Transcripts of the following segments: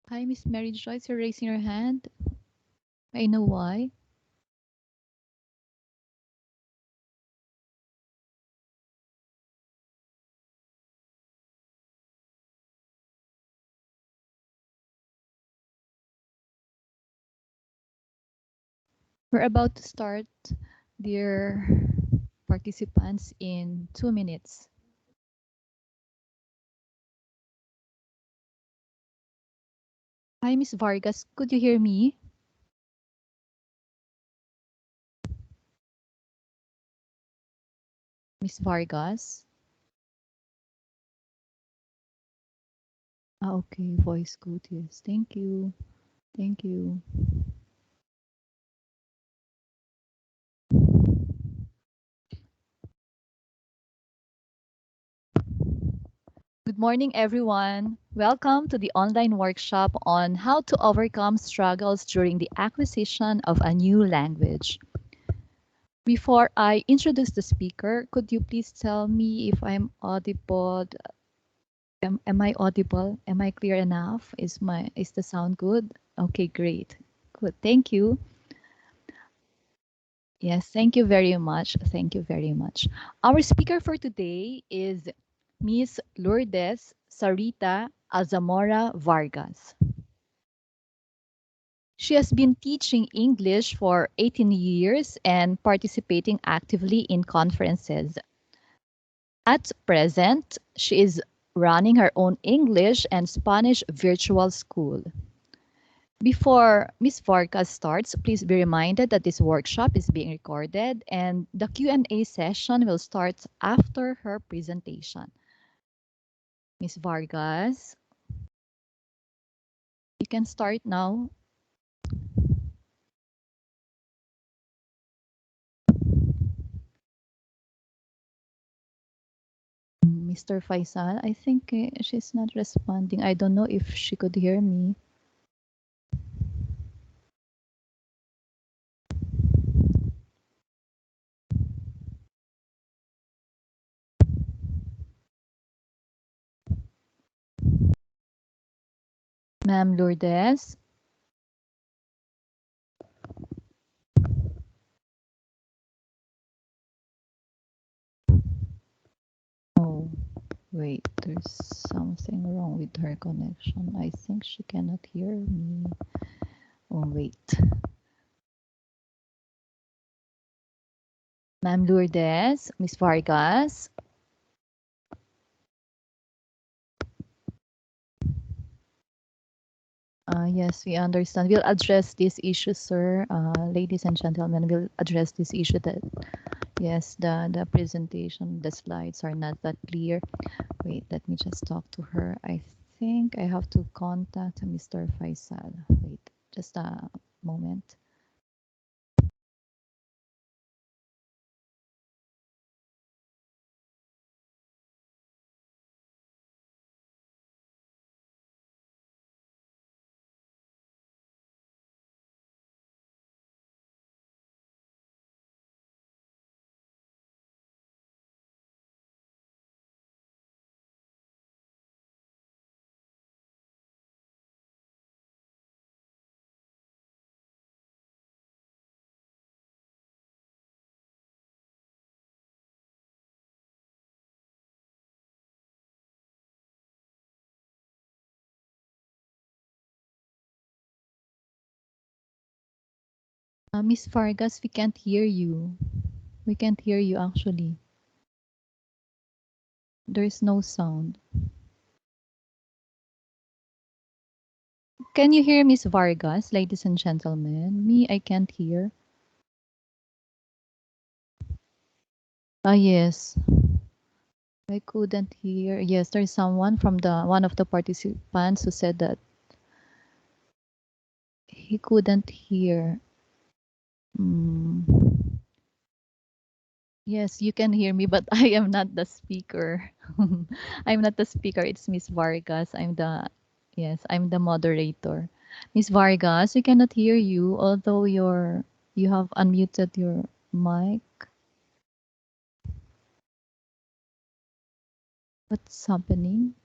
Hi, Miss Mary Joyce. You're raising your hand. I know why. We're about to start, dear participants, in 2 minutes. Hi, Miss Vargas. Could you hear me? Miss Vargas? Ah, okay. Voice code. Yes. Thank you. Thank you. Good morning, everyone. Welcome to the online workshop on how to overcome struggles during the acquisition of a new language. Before I introduce the speaker, could you please tell me if I'm audible? Am I audible? Am I clear enough? Is the sound good? Okay, great. Good. Thank you. Yes, thank you very much. Thank you very much. Our speaker for today is Miss Lourdes Sarita Alzamora Vargas. She has been teaching English for 18 years and participating actively in conferences. At present, she is running her own English and Spanish virtual school. Before Ms. Vargas starts, please be reminded that this workshop is being recorded and the Q&A session will start after her presentation. Ms. Vargas, you can start now. Mr. Faisal, I think she's not responding. I don't know if she could hear me. Ma'am Lourdes. Oh, wait, there's something wrong with her connection. I think she cannot hear me. Oh, wait. Ma'am Lourdes, Miss Vargas. Yes, we understand. We'll address this issue, sir. Ladies and gentlemen, we'll address this issue that, yes, the presentation, the slides are not that clear. Wait, let me just talk to her. I think I have to contact Mr. Faisal. Wait, just a moment. Miss Vargas, we can't hear you. We can't hear you actually. There's no sound. Can you hear Miss Vargas, ladies and gentlemen? Me, I can't hear. Ah, yes. I couldn't hear. Yes, there's someone from one of the participants who said that he couldn't hear. Mm. Yes, you can hear me, but I am not the speaker. I'm not the speaker. It's Miss Vargas. Yes, I'm the moderator. Miss Vargas, we cannot hear you, although you have unmuted your mic. What's happening?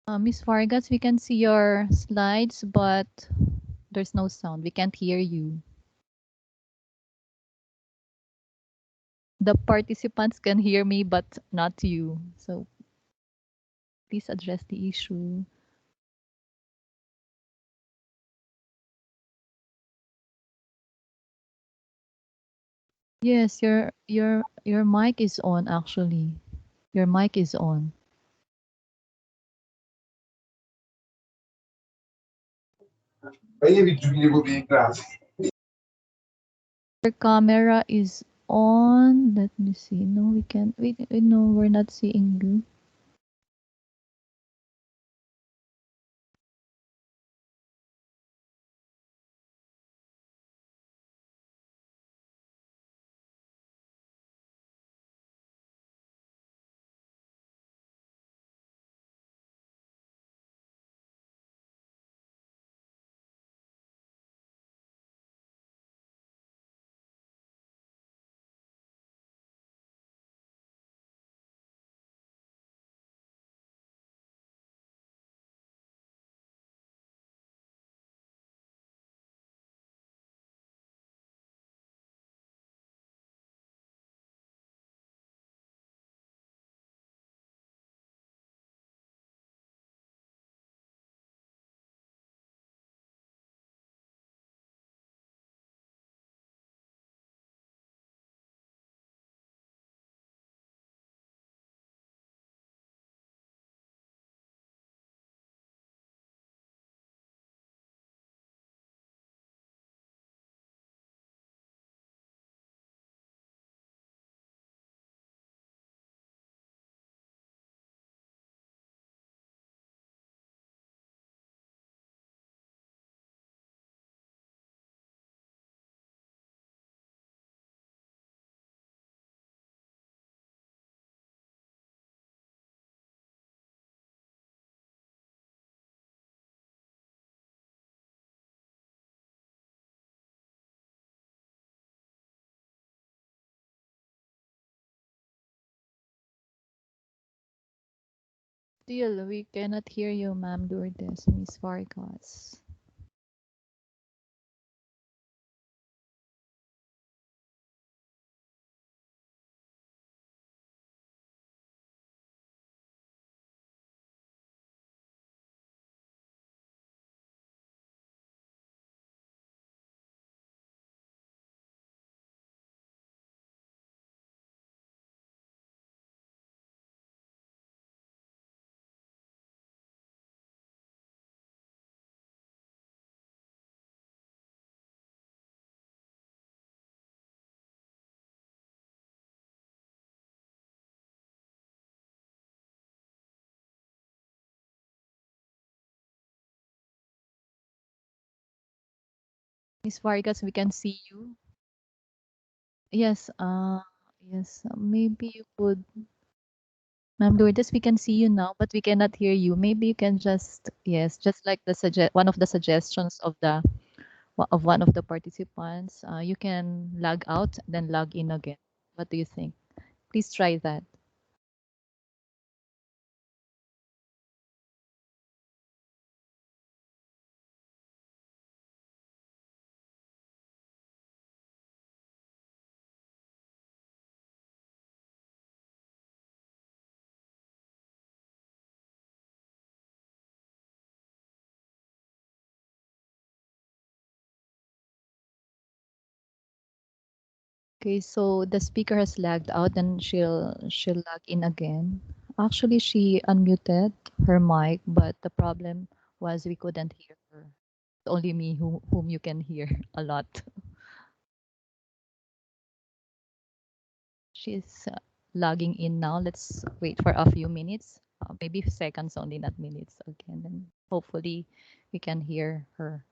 Miss Vargas, we can see your slides, but there's no sound. We can't hear you. The participants can hear me, but not you. So please address the issue. Yes, your mic is on actually. Your mic is on. Your camera is on. Let me see. No, we can't. No, we're not seeing you. Still, we cannot hear you, Ma'am Lourdes, Miss Vargas. Miss Vargas, we can see you. Yes, yes, maybe you could. Ma'am Lourdes, we can see you now, but we cannot hear you. Maybe you can just, yes, just like the one of the suggestions of one of the participants, you can log out, then log in again. What do you think? Please try that. Okay, so the speaker has lagged out, and she'll log in again. Actually, she unmuted her mic, but the problem was we couldn't hear her. Only me whom you can hear a lot. She's logging in now. Let's wait for a few minutes, maybe seconds only, not minutes again. And hopefully we can hear her.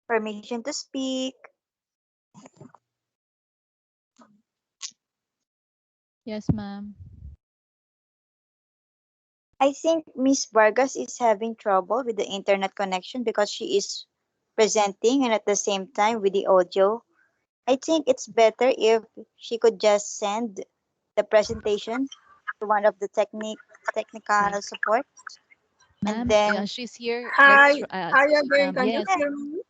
Permission to speak. Yes, ma'am. I think Miss Vargas is having trouble with the internet connection because she is presenting and at the same time with the audio. I think it's better if she could just send the presentation to one of the technical Yes, support and ma'am. Yeah, then she's here. Hi, Let's. hi again. Can you Yes, yeah, hear me?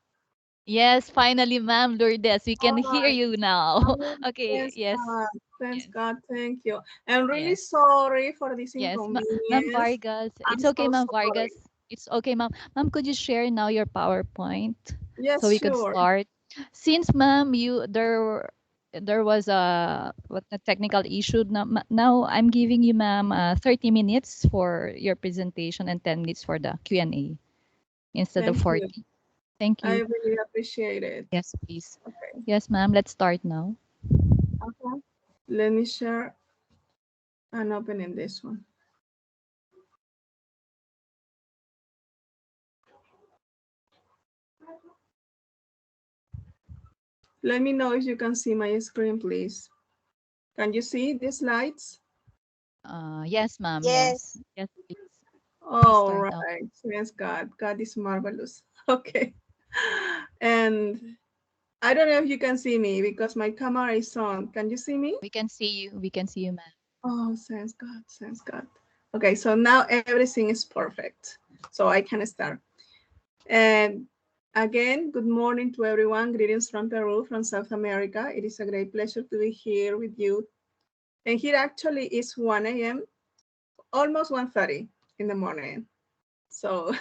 yes. Finally, ma'am Lourdes, we can All hear right. you now. Oh, Okay. thanks Yes. God. Thanks Yes. God. Thank you. I'm really Yes. sorry for this Yes, Ma'am inconvenience. Vargas. I'm It's okay, so Ma'am sorry. Vargas. It's okay, Ma'am. Ma'am, could you share now your PowerPoint so Yes, we could sure. start? Since, ma'am, there was a technical issue. Now I'm giving you, ma'am, 30 minutes for your presentation and 10 minutes for the Q&A instead of Thank you. 40. Thank I you. really appreciate it. Yes, please. Okay. Yes, ma'am. Let's start now. Okay. Let me share and open in this one. Let me know if you can see my screen, please. Can you see the slides? Yes, ma'am. Yes. yes. Yes, please. Please All start now. right. Thanks God. God is marvelous. Okay. And I don't know if you can see me because my camera is on. Can you see me? We can see you. We can see you, ma'am. Oh, thanks God, thanks God. Okay, so now everything is perfect. So I can start. And again, good morning to everyone. Greetings from Peru, from South America. It is a great pleasure to be here with you. And here actually is 1 a.m., almost 1:30 in the morning. So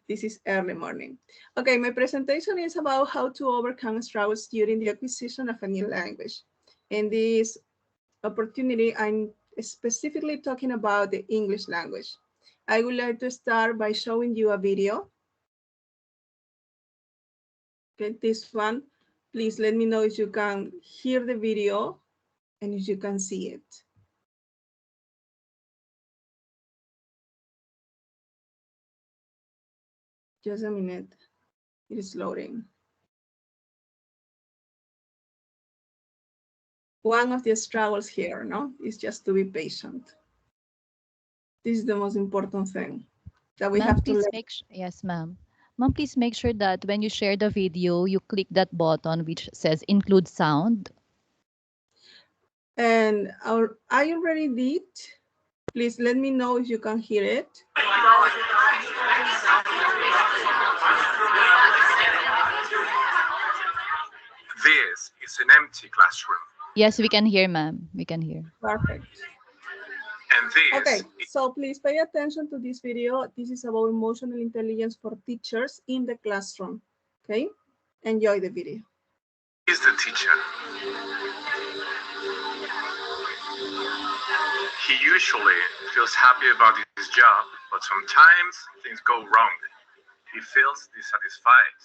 this is early morning. Okay, my presentation is about how to overcome struggles during the acquisition of a new language. In this opportunity, I'm specifically talking about the English language. I would like to start by showing you a video. Okay, this one, please let me know if you can hear the video and if you can see it. Just a minute, it is loading. One of the struggles here, no, is just to be patient. This is the most important thing that we Ma'am, have to please learn. make sure. Yes, ma'am. Ma'am, please make sure that when you share the video, you click that button which says include sound. And I already did. Please let me know if you can hear it. This is an empty classroom. Yes, we can hear, ma'am. We can hear. Perfect. And this Okay, so please pay attention to this video. This is about emotional intelligence for teachers in the classroom. Okay, enjoy the video. is the teacher. He usually feels happy about his job, but sometimes things go wrong. He feels dissatisfied.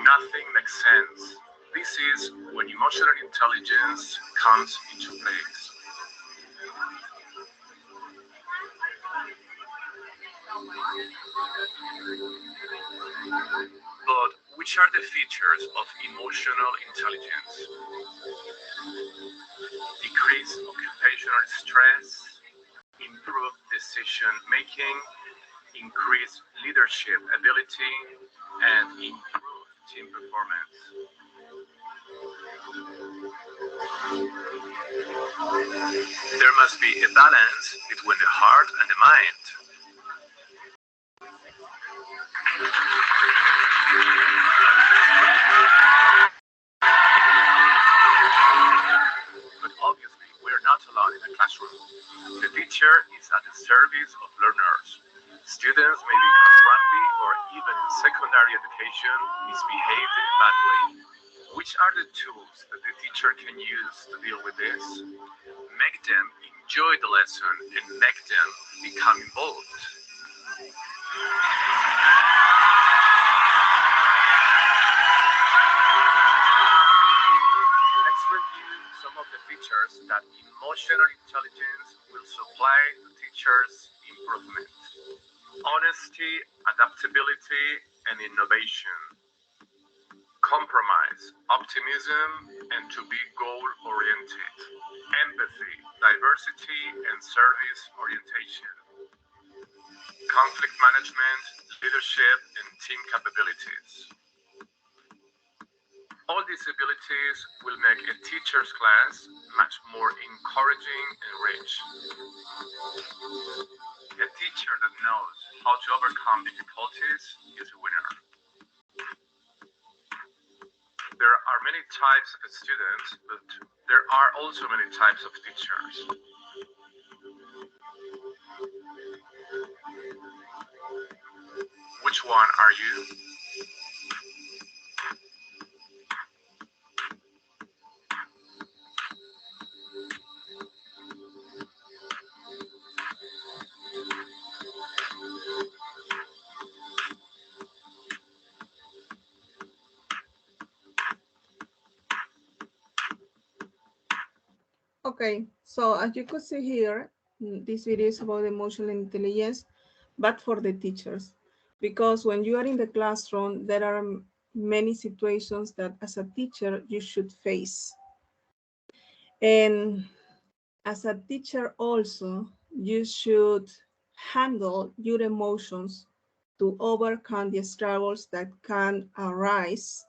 Nothing makes sense. This is when emotional intelligence comes into place. But which are the features of emotional intelligence? Decrease occupational stress, improve decision making, increase leadership ability, and improve team performance. There must be a balance between the heart and the mind. personalities of learners. Students may become grumpy or even in secondary education misbehave in a bad way. Which are the tools that the teacher can use to deal with this? Make them enjoy the lesson and make them become involved. Let's review some of the features that emotional intelligence will supply to teachers' improvement. Honesty, adaptability, and innovation. Compromise, optimism, and to be goal-oriented. Empathy, diversity, and service orientation. Conflict management, leadership, and team capabilities. All these abilities will make a teacher's class much more encouraging and rich. A teacher that knows how to overcome difficulties is a winner. There are many types of students, but there are also many types of teachers. Which one are you? Okay, so as you could see here, this video is about emotional intelligence, but for the teachers. Because when you are in the classroom, there are many situations that as a teacher you should face. And as a teacher also, you should handle your emotions to overcome the struggles that can arise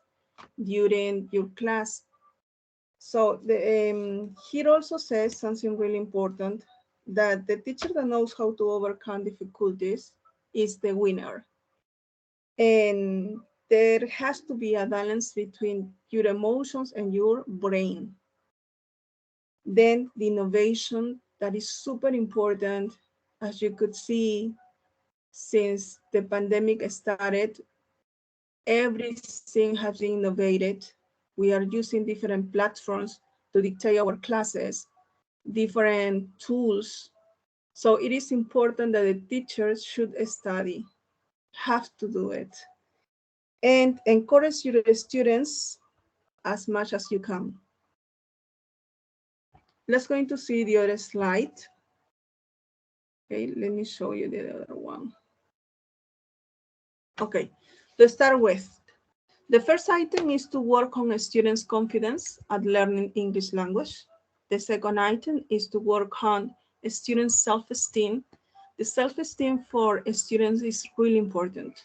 during your class. So here also says something really important, that the teacher that knows how to overcome difficulties is the winner. And there has to be a balance between your emotions and your brain. Then the innovation, that is super important. As you could see, since the pandemic started, everything has been innovated. We are using different platforms to dictate our classes, different tools. So it is important that the teachers should study, have to do it, and encourage your students as much as you can. Let's going to see the other slide. Okay, let me show you the other one. Okay, to start with, the first item is to work on a student's confidence at learning English language. The second item is to work on a student's self-esteem. The self-esteem for students is really important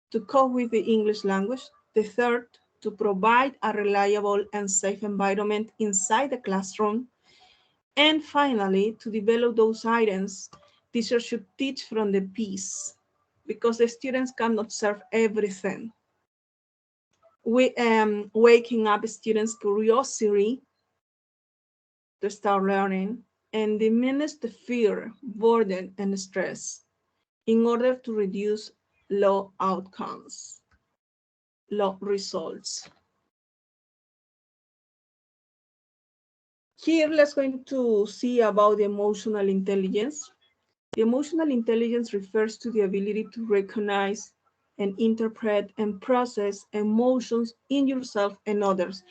to cope with the English language. The third, to provide a reliable and safe environment inside the classroom. And finally, to develop those items, teachers should teach from the piece, because the students cannot serve everything. Waking up students' curiosity to start learning, and diminish the fear, burden, and stress in order to reduce low outcomes, low results. Here, let's going to see about the emotional intelligence. The emotional intelligence refers to the ability to recognize and interpret and process emotions in yourself and others.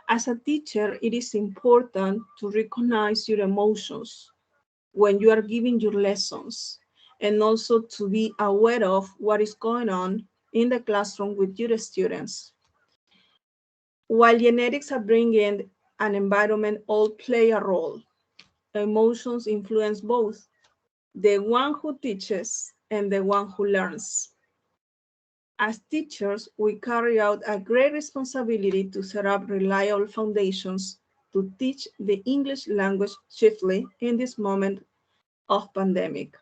As a teacher, it is important to recognize your emotions when you are giving your lessons, and also to be aware of what is going on in the classroom with your students. While genetics, upbringing, and environment all play a role, emotions influence both the one who teaches and the one who learns. As teachers, we carry out a great responsibility to set up reliable foundations to teach the English language swiftly in this moment of pandemic.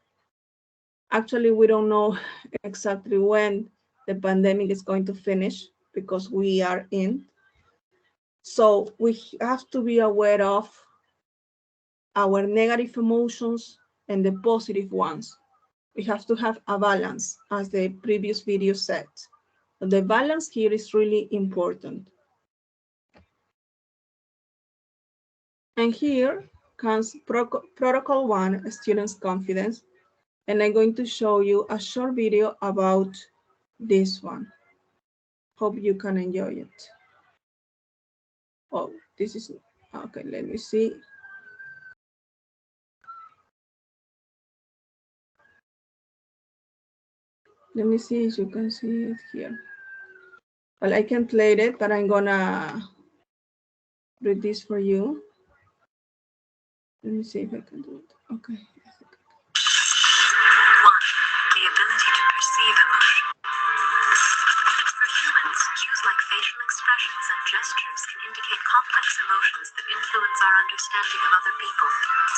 Actually, we don't know exactly when the pandemic is going to finish, because we are in. So we have to be aware of our negative emotions and the positive ones, We have to have a balance, as the previous video said. The balance here is really important. And here comes protocol 1, students' confidence. And I'm going to show you a short video about this one. Hope you can enjoy it. Oh, this is, okay, let me see. Let me see if you can see it here. Well, I can play it, but I'm gonna read this for you. Let me see if I can do it. Okay. 1. The ability to perceive emotion. For humans, cues like facial expressions and gestures can indicate complex emotions that influence our understanding of other people,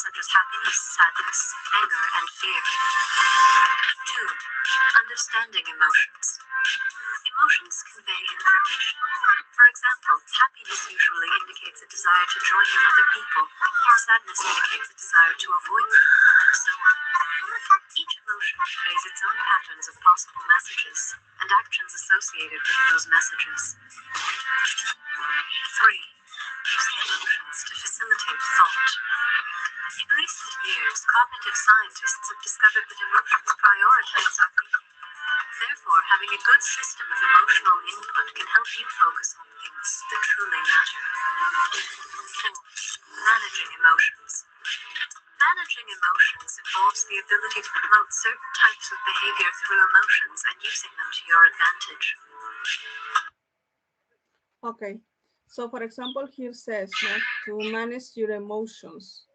such as happiness, sadness, anger, and fear. 2. Understanding emotions. Emotions convey information. For example, happiness usually indicates a desire to join with other people, sadness indicates a desire to avoid them, and so on. Each emotion conveys its own patterns of possible messages and actions associated with those messages. 3. Using emotions to facilitate thought. In recent years, cognitive scientists have discovered that emotions prioritize our thinking. Therefore, having a good system of emotional input can help you focus on things that truly matter. 4. Managing emotions. Managing emotions involves the ability to promote certain types of behavior through emotions and using them to your advantage. Okay, so for example, here says to manage your emotions,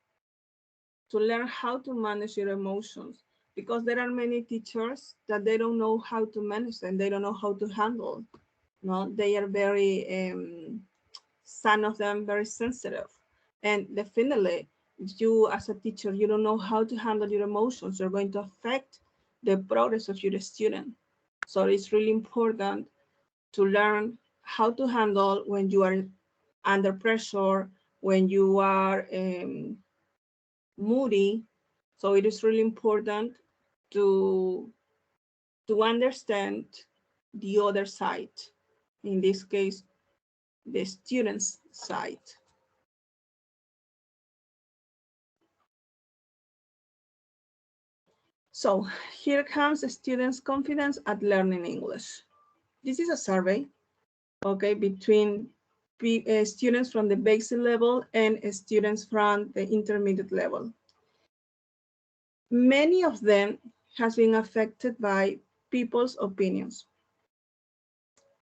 to learn how to manage your emotions, because there are many teachers that they don't know how to manage them, they don't know how to handle. No, they are very, some of them very sensitive, and definitely, if you as a teacher, you don't know how to handle your emotions, you're going to affect the progress of your student. So it's really important to learn how to handle when you are under pressure, when you are moody. So it is really important to understand the other side, in this case, the student's side. So here comes the students' confidence at learning English. This is a survey, okay, between students from the basic level and students from the intermediate level. Many of them has been affected by people's opinions.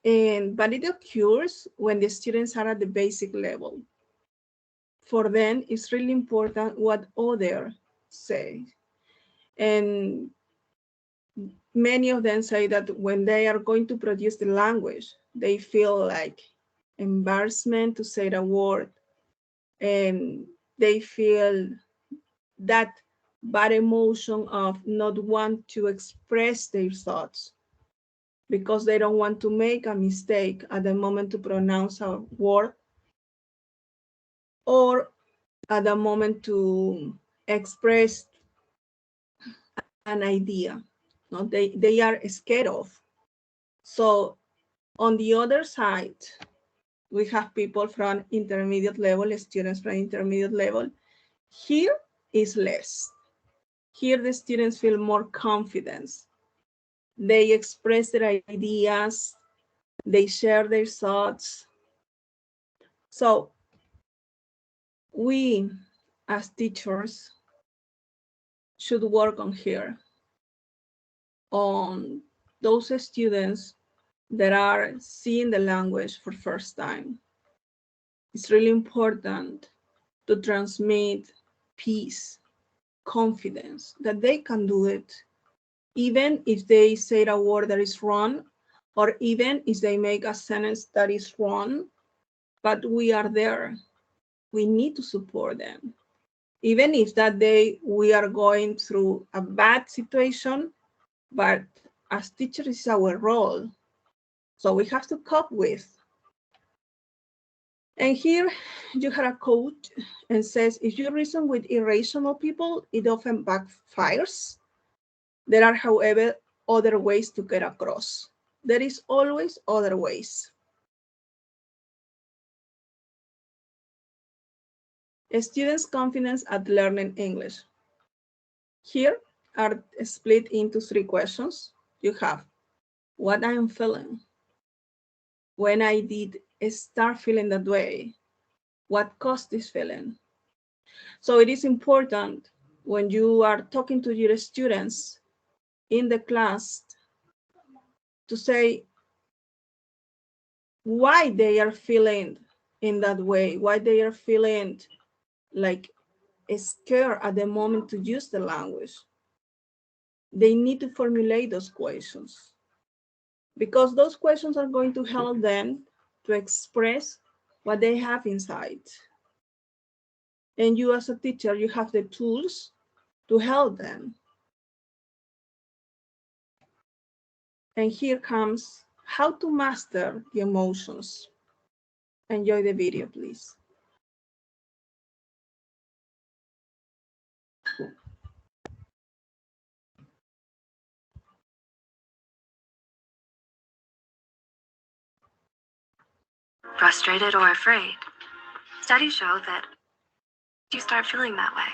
But it occurs when the students are at the basic level. For them, it's really important what others say. And many of them say that when they are going to produce the language, they feel like embarrassment to say the word, and they feel that bad emotion of not want to express their thoughts because they don't want to make a mistake at the moment to pronounce a word or at the moment to express an idea. No, they are scared of. So on the other side, we have people from intermediate level, students from intermediate level. Here is less. Here the students feel more confidence. They express their ideas, they share their thoughts. So we as teachers should work on here, on those students that are seeing the language for the first time. It's really important to transmit peace, confidence, that they can do it, even if they say a word that is wrong, or even if they make a sentence that is wrong, but we are there. We need to support them. Even if that day we are going through a bad situation, but as teachers, it's our role. So we have to cope with. And here you have a quote and says, if you reason with irrational people, it often backfires. There are, however, other ways to get across. There is always other ways. A student's confidence at learning English. Here are split into 3 questions. You have what I am feeling, when I did start feeling that way, what caused this feeling. So it is important when you are talking to your students in the class to say why they are feeling in that way, why they are feeling like scared at the moment to use the language. They need to formulate those questions because those questions are going to help them to express what they have inside. And you as a teacher, you have the tools to help them. And here comes how to master the emotions. Enjoy the video, please. Frustrated or afraid? Studies show that you start feeling that way.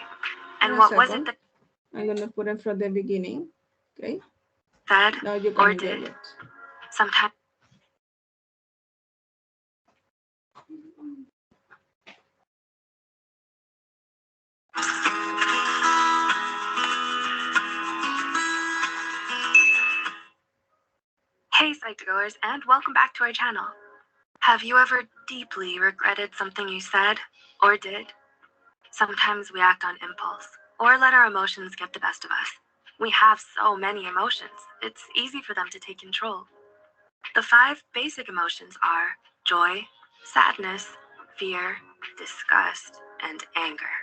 And what was it that I'm going to put it from the beginning. Okay. said Now you or can enjoy did? it. Sometimes. Hey, Psych2Goers, and welcome back to our channel. Have you ever deeply regretted something you said or did? Sometimes we act on impulse or let our emotions get the best of us. We have so many emotions, it's easy for them to take control. The 5 basic emotions are joy, sadness, fear, disgust, and anger.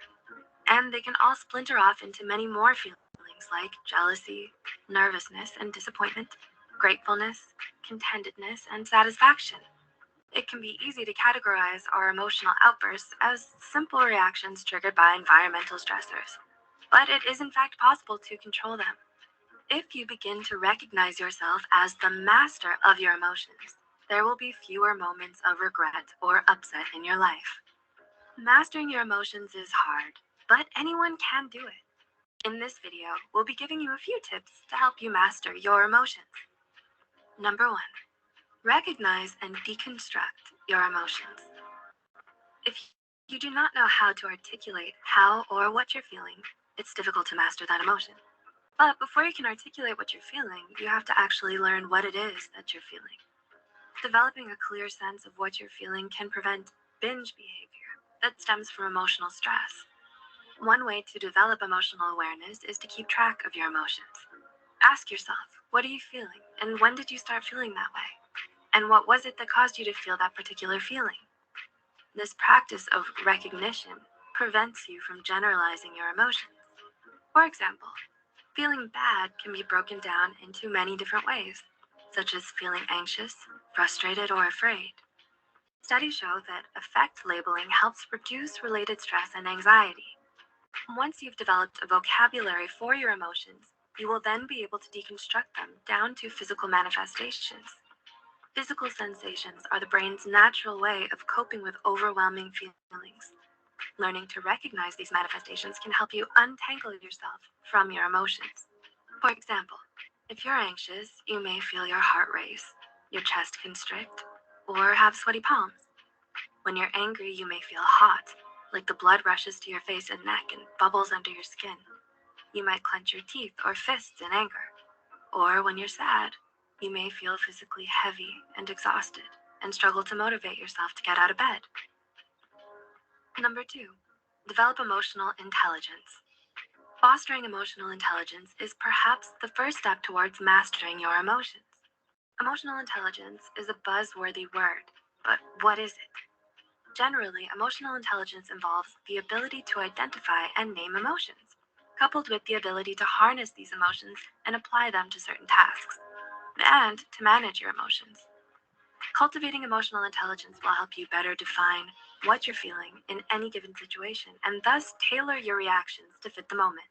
And they can all splinter off into many more feelings like jealousy, nervousness and disappointment, gratefulness, contentedness, and satisfaction. It can be easy to categorize our emotional outbursts as simple reactions triggered by environmental stressors, but it is in fact possible to control them. If you begin to recognize yourself as the master of your emotions, there will be fewer moments of regret or upset in your life. Mastering your emotions is hard, but anyone can do it. In this video, we'll be giving you a few tips to help you master your emotions. Number 1, recognize and deconstruct your emotions. If you do not know how to articulate how or what you're feeling, it's difficult to master that emotion. But before you can articulate what you're feeling, you have to actually learn what it is that you're feeling. Developing a clear sense of what you're feeling can prevent binge behavior that stems from emotional stress. One way to develop emotional awareness is to keep track of your emotions. Ask yourself, what are you feeling, and when did you start feeling that way? And what was it that caused you to feel that particular feeling? This practice of recognition prevents you from generalizing your emotions. For example, feeling bad can be broken down into many different ways, such as feeling anxious, frustrated, or afraid. Studies show that affect labeling helps reduce related stress and anxiety. Once you've developed a vocabulary for your emotions, you will then be able to deconstruct them down to physical manifestations. Physical sensations are the brain's natural way of coping with overwhelming feelings. Learning to recognize these manifestations can help you untangle yourself from your emotions. For example, if you're anxious, you may feel your heart race, your chest constrict, or have sweaty palms. When you're angry, you may feel hot, like the blood rushes to your face and neck and bubbles under your skin. You might clench your teeth or fists in anger. Or when you're sad, you may feel physically heavy and exhausted and struggle to motivate yourself to get out of bed. Number 2, develop emotional intelligence. Fostering emotional intelligence is perhaps the first step towards mastering your emotions. Emotional intelligence is a buzzworthy word, but what is it? Generally, emotional intelligence involves the ability to identify and name emotions, coupled with the ability to harness these emotions and apply them to certain tasks, and to manage your emotions. Cultivating emotional intelligence will help you better define what you're feeling in any given situation and thus tailor your reactions to fit the moment.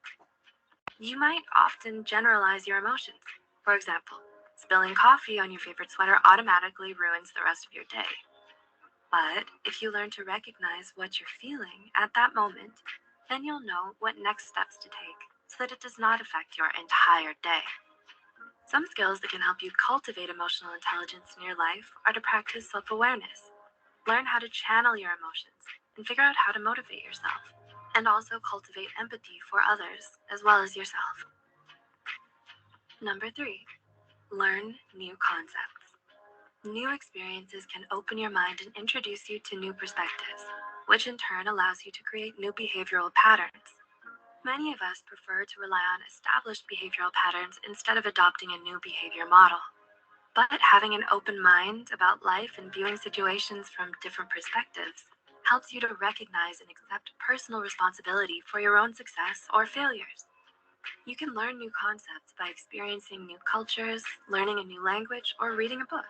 You might often generalize your emotions. For example, spilling coffee on your favorite sweater automatically ruins the rest of your day. But if you learn to recognize what you're feeling at that moment, then you'll know what next steps to take so that it does not affect your entire day. Some skills that can help you cultivate emotional intelligence in your life are to practice self-awareness. Learn how to channel your emotions and figure out how to motivate yourself, and also cultivate empathy for others as well as yourself. Number 3, learn new concepts. New experiences can open your mind and introduce you to new perspectives, which in turn allows you to create new behavioral patterns. Many of us prefer to rely on established behavioral patterns instead of adopting a new behavior model. But having an open mind about life and viewing situations from different perspectives helps you to recognize and accept personal responsibility for your own success or failures. You can learn new concepts by experiencing new cultures, learning a new language, or reading a book.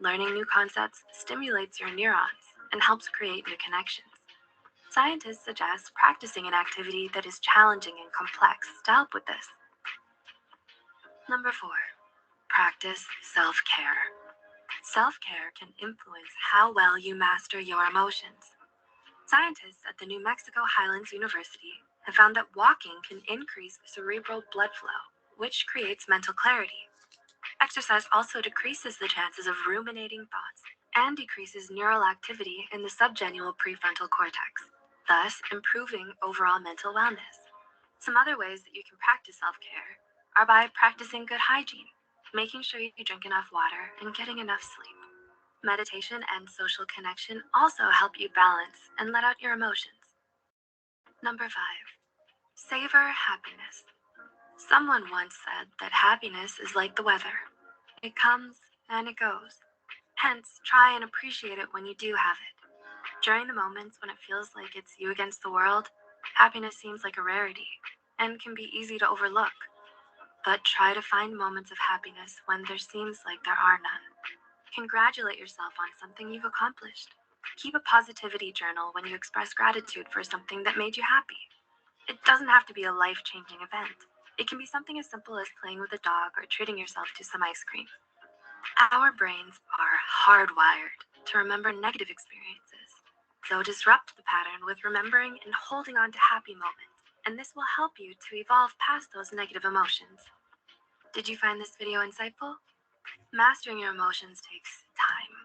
Learning new concepts stimulates your neurons and helps create new connections. Scientists suggest practicing an activity that is challenging and complex to help with this. Number 4, practice self-care. Self-care can influence how well you master your emotions. Scientists at the New Mexico Highlands University have found that walking can increase cerebral blood flow, which creates mental clarity. Exercise also decreases the chances of ruminating thoughts and decreases neural activity in the subgenual prefrontal cortex, thus improving overall mental wellness. Some other ways that you can practice self-care are by practicing good hygiene, making sure you drink enough water, and getting enough sleep. Meditation and social connection also help you balance and let out your emotions. Number 5, savor happiness. Someone once said that happiness is like the weather. It comes and it goes. Hence, try and appreciate it when you do have it. During the moments when it feels like it's you against the world, happiness seems like a rarity and can be easy to overlook. But try to find moments of happiness when there seems like there are none. Congratulate yourself on something you've accomplished. Keep a positivity journal when you express gratitude for something that made you happy. It doesn't have to be a life-changing event. It can be something as simple as playing with a dog or treating yourself to some ice cream. Our brains are hardwired to remember negative experiences. So disrupt the pattern with remembering and holding on to happy moments, and this will help you to evolve past those negative emotions. Did you find this video insightful? Mastering your emotions takes time,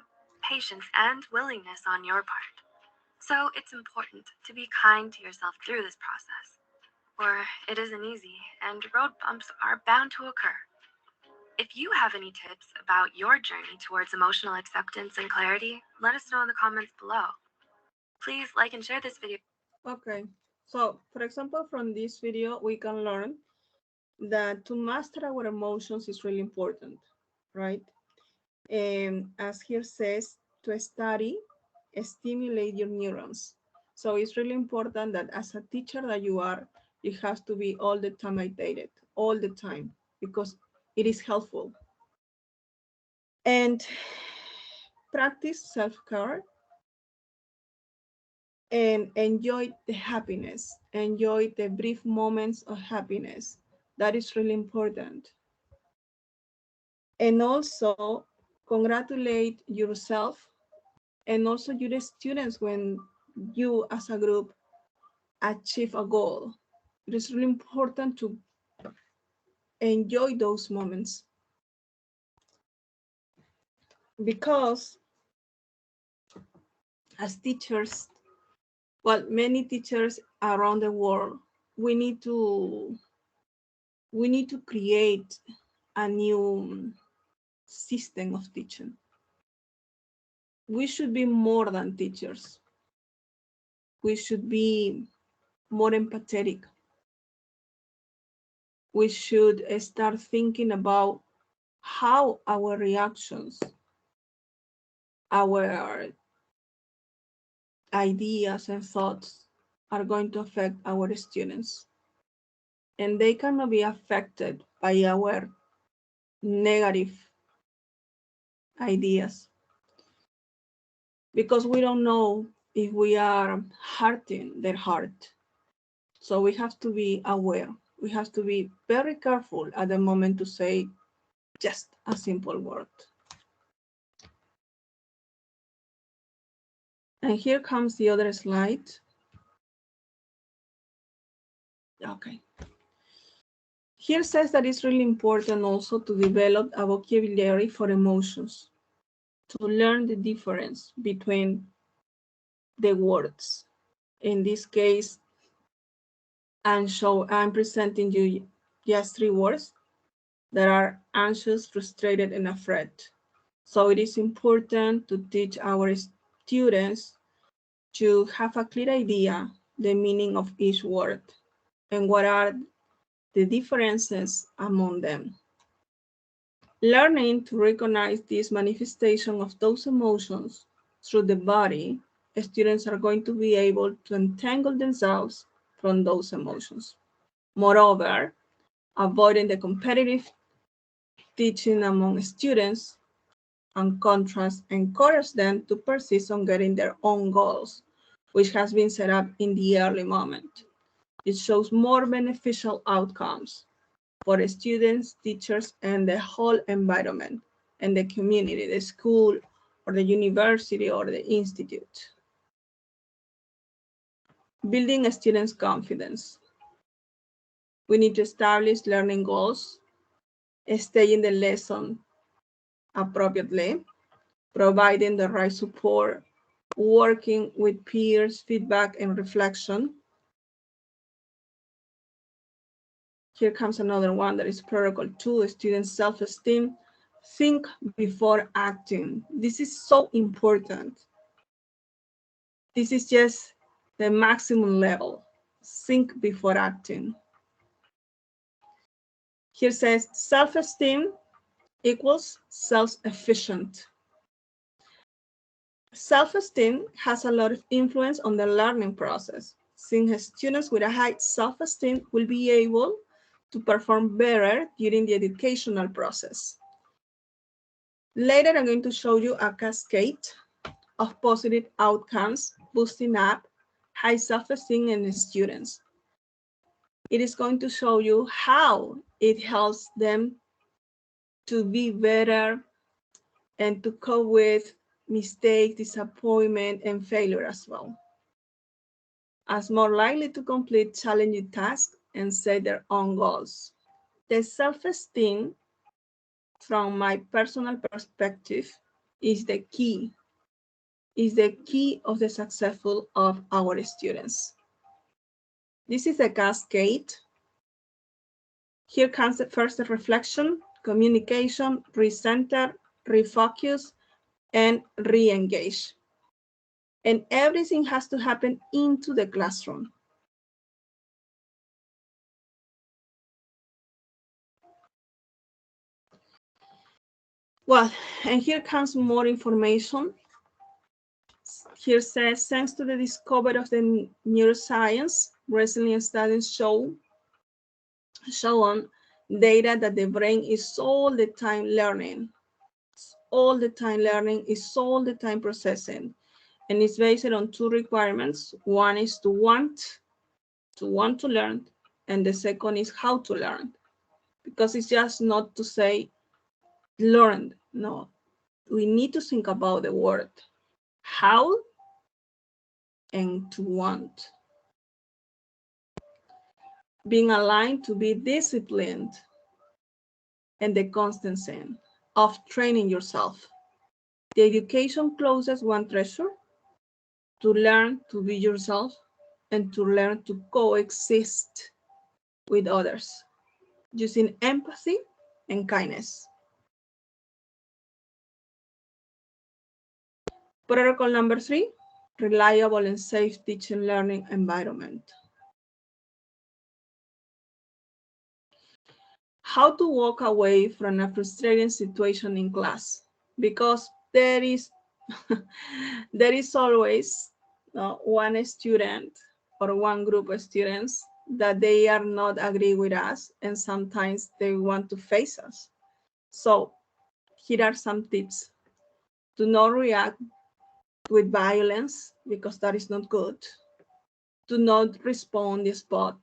patience, and willingness on your part. So it's important to be kind to yourself through this process, or it isn't easy and road bumps are bound to occur. If you have any tips about your journey towards emotional acceptance and clarity, let us know in the comments below. Please like and share this video. Okay, so for example, from this video, we can learn that to master our emotions is really important, right? As here says, to study, stimulate your neurons. So it's really important that as a teacher that you are, you have to be all the time updated, all the time, because it is helpful. And practice self-care and enjoy the happiness, enjoy the brief moments of happiness. That is really important. And also congratulate yourself and also your students when you as a group achieve a goal. It is really important to enjoy those moments because as teachers, well, many teachers around the world, we need to create a new system of teaching. We should be more than teachers. We should be more empathetic. We should start thinking about how our reactions, our ideas and thoughts are going to affect our students. And they cannot be affected by our negative ideas because we don't know if we are hurting their heart. So we have to be aware We have to be very careful at the moment to say just a simple word. And here comes the other slide. Okay. Here says that it's really important also to develop a vocabulary for emotions, to learn the difference between the words. In this case, I'm presenting you just 3 words that are anxious, frustrated, and afraid. So it is important to teach our students to have a clear idea the meaning of each word and what are the differences among them. Learning to recognize this manifestation of those emotions through the body, students are going to be able to untangle themselves from those emotions. Moreover, avoiding the competitive teaching among students, and contrast, encourage them to persist on getting their own goals, which has been set up in the early moment. It shows more beneficial outcomes for the students, teachers, and the whole environment and the community, the school, or the university, or the institute. Building a student's confidence. We need to establish learning goals, stay in the lesson appropriately, providing the right support, working with peers, feedback, and reflection. Here comes another one that is protocol 2, student self-esteem. Think before acting. This is so important. This is just the maximum level. Think before acting. Here says self-esteem equals self-efficient. Self-esteem has a lot of influence on the learning process, since students with a high self-esteem will be able to perform better during the educational process. Later, I'm going to show you a cascade of positive outcomes, boosting up high self-esteem in the students. It is going to show you how it helps them to be better and to cope with mistakes, disappointment, and failure as well, as more likely to complete challenging tasks and set their own goals. The self-esteem, from my personal perspective, is the key of the successful of our students. This is a cascade. Here comes the first reflection, communication, recenter, refocus, and re-engage. And everything has to happen into the classroom. Well, and here comes more information. Here says, thanks to the discovery of the neuroscience, recently studies show on data that the brain is all the time learning. All the time learning, is all the time processing. And it's based on 2 requirements. One is to want to learn, and the second is how to learn. Because it's just not to say learn, no. We need to think about the word how and to want. Being aligned to be disciplined and the constancy of training yourself. The education closes one treasure, to learn to be yourself and to learn to coexist with others using empathy and kindness. Protocol number 3, reliable and safe teaching learning environment. How to walk away from a frustrating situation in class, because there is always one student or one group of students that they are not agree with us, and sometimes they want to face us. So here are some tips. Do not react with violence, because that is not good. Do not respond on the spot.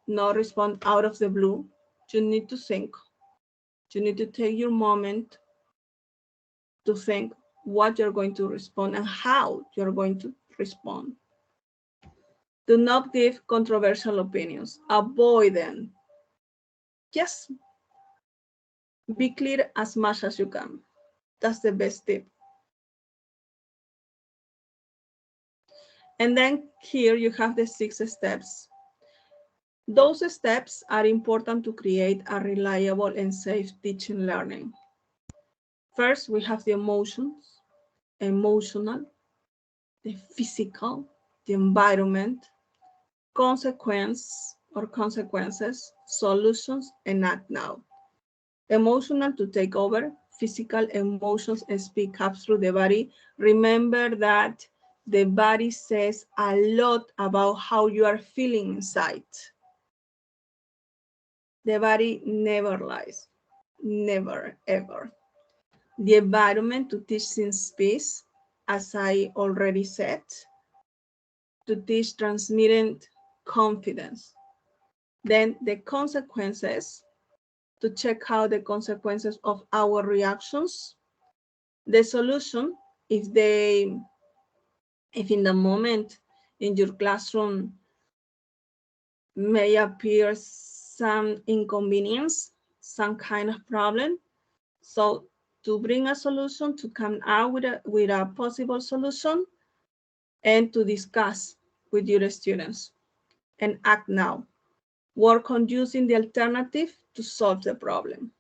not respond out of the blue. You need to think. You need to take your moment to think what you're going to respond and how you're going to respond. Do not give controversial opinions. Avoid them. Just be clear as much as you can. That's the best tip. And then here you have the 6 steps. Those steps are important to create a reliable and safe teaching learning. First, we have the emotions, emotional, the physical, the environment, consequence or consequences, solutions, and act now. Emotional to take over, physical emotions speak up through the body. Remember that the body says a lot about how you are feeling inside. The body never lies, never, ever. The environment to teach in space, as I already said, to teach transmitting confidence. Then the consequences, to check out the consequences of our reactions. The solution, if in the moment in your classroom may appear some inconvenience, some kind of problem. So to bring a solution, to come out with a possible solution, and to discuss with your students and act now. Work on using the alternative to solve the problem,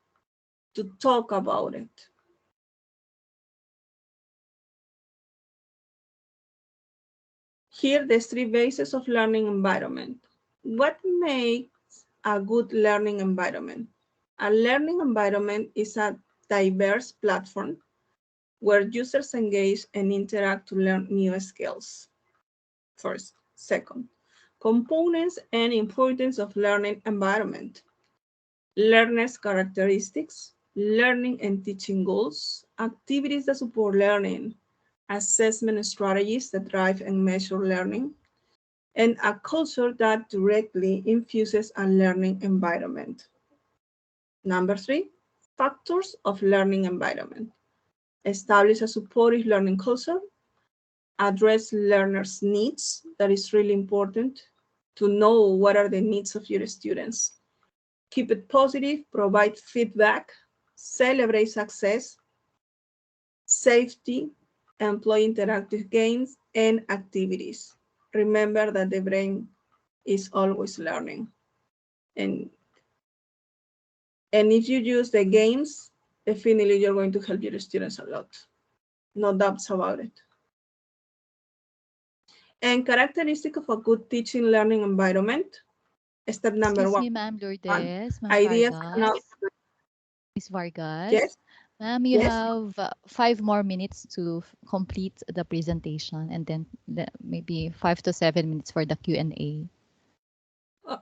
to talk about it. Here, the 3 bases of learning environment. What makes a good learning environment? A learning environment is a diverse platform where users engage and interact to learn new skills. First. Second, components and importance of learning environment. Learners' characteristics, learning and teaching goals, activities that support learning, assessment strategies that drive and measure learning, and a culture that directly infuses a learning environment. Number 3, factors of learning environment. Establish a supportive learning culture. Address learners' needs. That is really important to know what are the needs of your students. Keep it positive, provide feedback, celebrate success, safety, employ interactive games and activities. Remember that the brain is always learning. And if you use the games, definitely you're going to help your students a lot. No doubts about it. And characteristic of a good teaching learning environment. Step number Excuse 1. me, Ma'am Lourdes, Ma'am Ideas Vargas. Ms. Vargas. Yes. Ma'am, you Yes. have 5 more minutes to complete the presentation, and then maybe 5 to 7 minutes for the Q&A.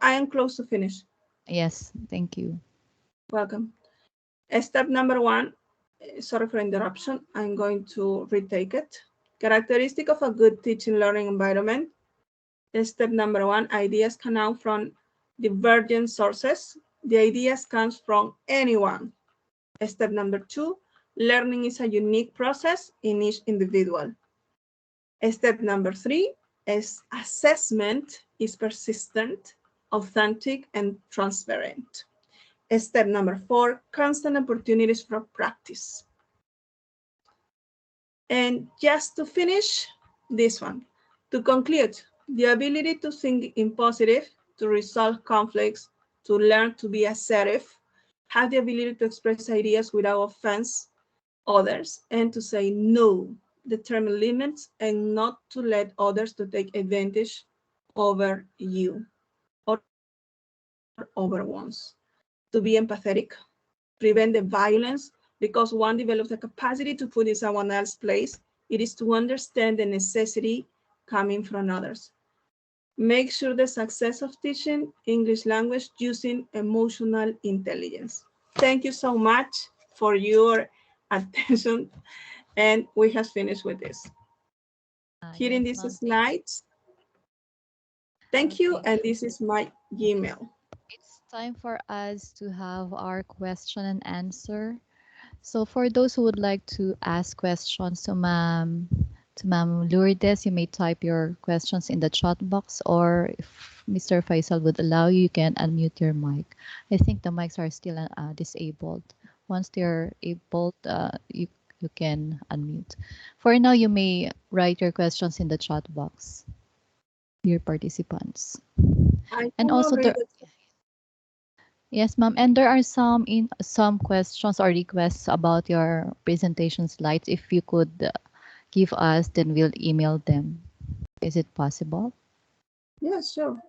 I am close to finish. Yes, thank you. Welcome. Step number 1, sorry for interruption. I'm going to retake it. Characteristic of a good teaching learning environment. Step number 1, ideas come out from divergent sources. The ideas comes from anyone. Step number 2, learning is a unique process in each individual. Step number 3 is assessment is persistent, authentic, and transparent. Step number 4, constant opportunities for practice. And just to finish this one, to conclude, the ability to think in positive, to resolve conflicts, to learn to be assertive, have the ability to express ideas without offense others, and to say no, determine limits, and not to let others to take advantage over you or over ones. To be empathetic, prevent the violence, because one develops the capacity to put in someone else's place. It is to understand the necessity coming from others. Make sure the success of teaching English language using emotional intelligence. Thank you so much for your attention, and we have finished with this. Here in Yes, these ma'am, slides, Thank you, Okay. and this is my Gmail. It's time for us to have our question and answer. So for those who would like to ask questions to Ma'am Lourdes, you may type your questions in the chat box, or if Mr. Faisal would allow you, you can unmute your mic. I think the mics are still disabled. Once they're able, you can unmute. For now, you may write your questions in the chat box, dear participants. I And cannot also read there, yes, ma'am. And there are some questions or requests about your presentation slides. If you could give us, then we'll email them. Is it possible? Yeah, sure.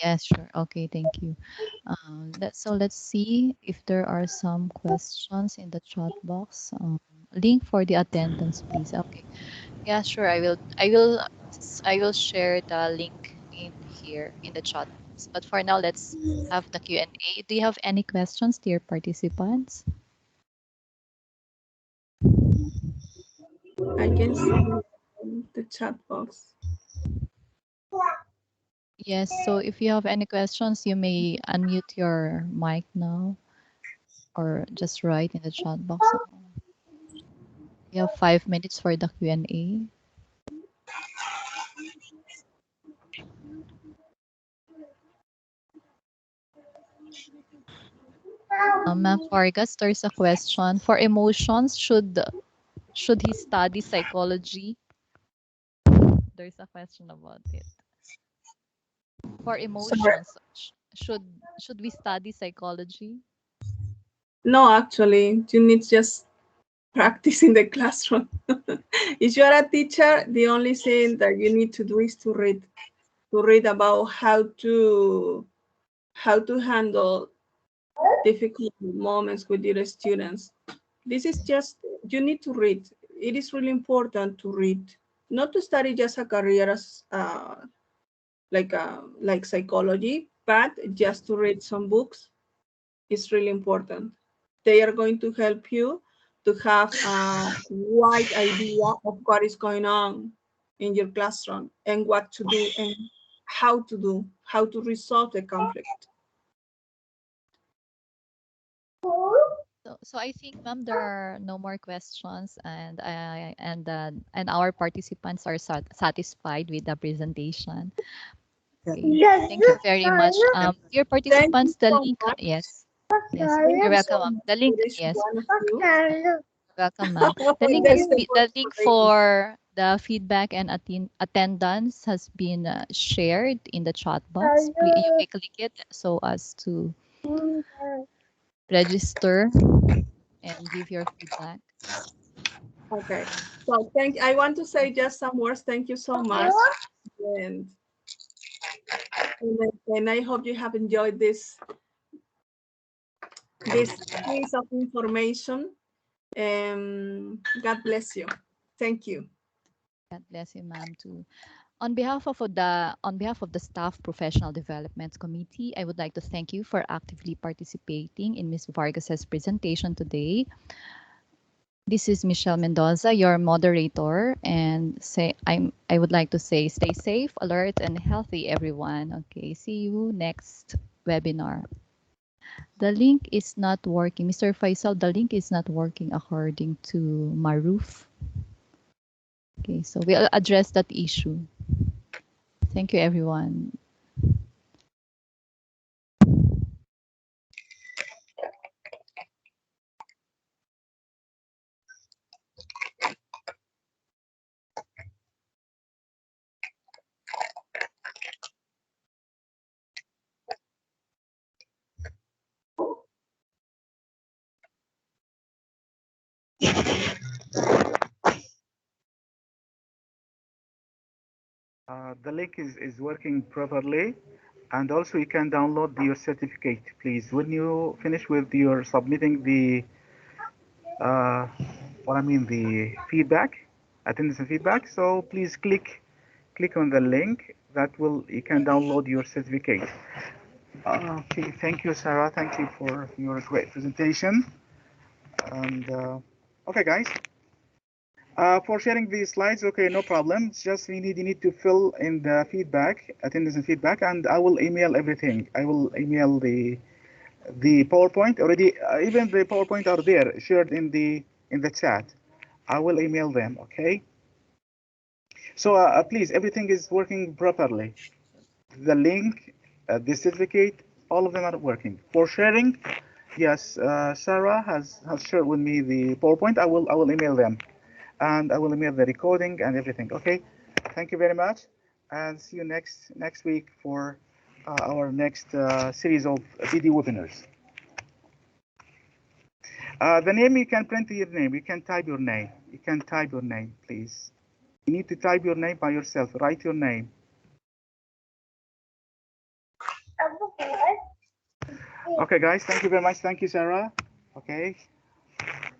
Yes, sure. Okay, thank you. So let's see if there are some questions in the chat box. Link for the attendance, please. Okay. Yeah, sure. I will share the link in here in the chat box. But for now, let's have the Q&A. Do you have any questions, dear participants? I can see the chat box. Yes, so if you have any questions, you may unmute your mic now or just write in the chat box. You have 5 minutes for the Q&A. Ma'am Vargas, there's a question. For emotions, should he study psychology? There's a question about it. For Sorry. emotions, should we study psychology? No, actually, you need just practice in the classroom. If you are a teacher, the only thing that you need to do is to read about how to handle difficult moments with your students. This is just, you need to read. It is really important to read, not to study just a career as like psychology, but just to read some books is really important. They are going to help you to have a wide idea of what is going on in your classroom and what to do and how to resolve the conflict. So I think, ma'am, there are no more questions, and our participants are satisfied with the presentation. Okay. Thank you very much. Dear Thank you participants, the so link, much. yes, yes, Thank you're you so welcome, ma'am. much The for link, each yes, one of you. welcome, ma'am. The link There is a the question link ready. for the feedback and attendance has been shared in the chat box. Please, you may click it so as to register and give your feedback. Okay. So I want to say just some words. Thank you so much. And, and I hope you have enjoyed this piece of information. God bless you. Thank you. God bless you, ma'am, too. On behalf of the Staff Professional Development Committee, I would like to thank you for actively participating in Ms. Vargas's presentation today. This is Michelle Mendoza, your moderator, and I would like to say stay safe, alert, and healthy, everyone. Okay, see you next webinar. The link is not working. Mr. Faisal, the link is not working according to Maruf. Okay, so we'll address that issue. Thank you, everyone. The link is working properly, and also you can download your certificate, please. When you finish with your submitting the the feedback, attendance and feedback. So please click on the link that will you can download your certificate. Okay, thank you, Sarah. Thank you for your great presentation. And okay, guys. For sharing these slides, okay, no problem. It's just you need to fill in the feedback, attendance and feedback, and I will email everything. I will email the PowerPoint already. Even the PowerPoint are there, shared in the chat. I will email them. Okay. So please, everything is working properly. The link, the certificate, all of them are working. For sharing, yes, Sarah has shared with me the PowerPoint. I will email them, and I will email the recording and everything. Okay. Thank you very much, and see you next week for our next series of BD webinars. The name, you can print your name. You can type your name. You can type your name, please. You need to type your name by yourself. Write your name. Okay, guys. Thank you very much. Thank you, Sarah. Okay.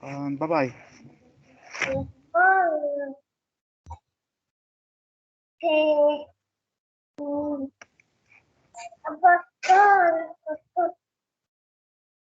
Bye-bye.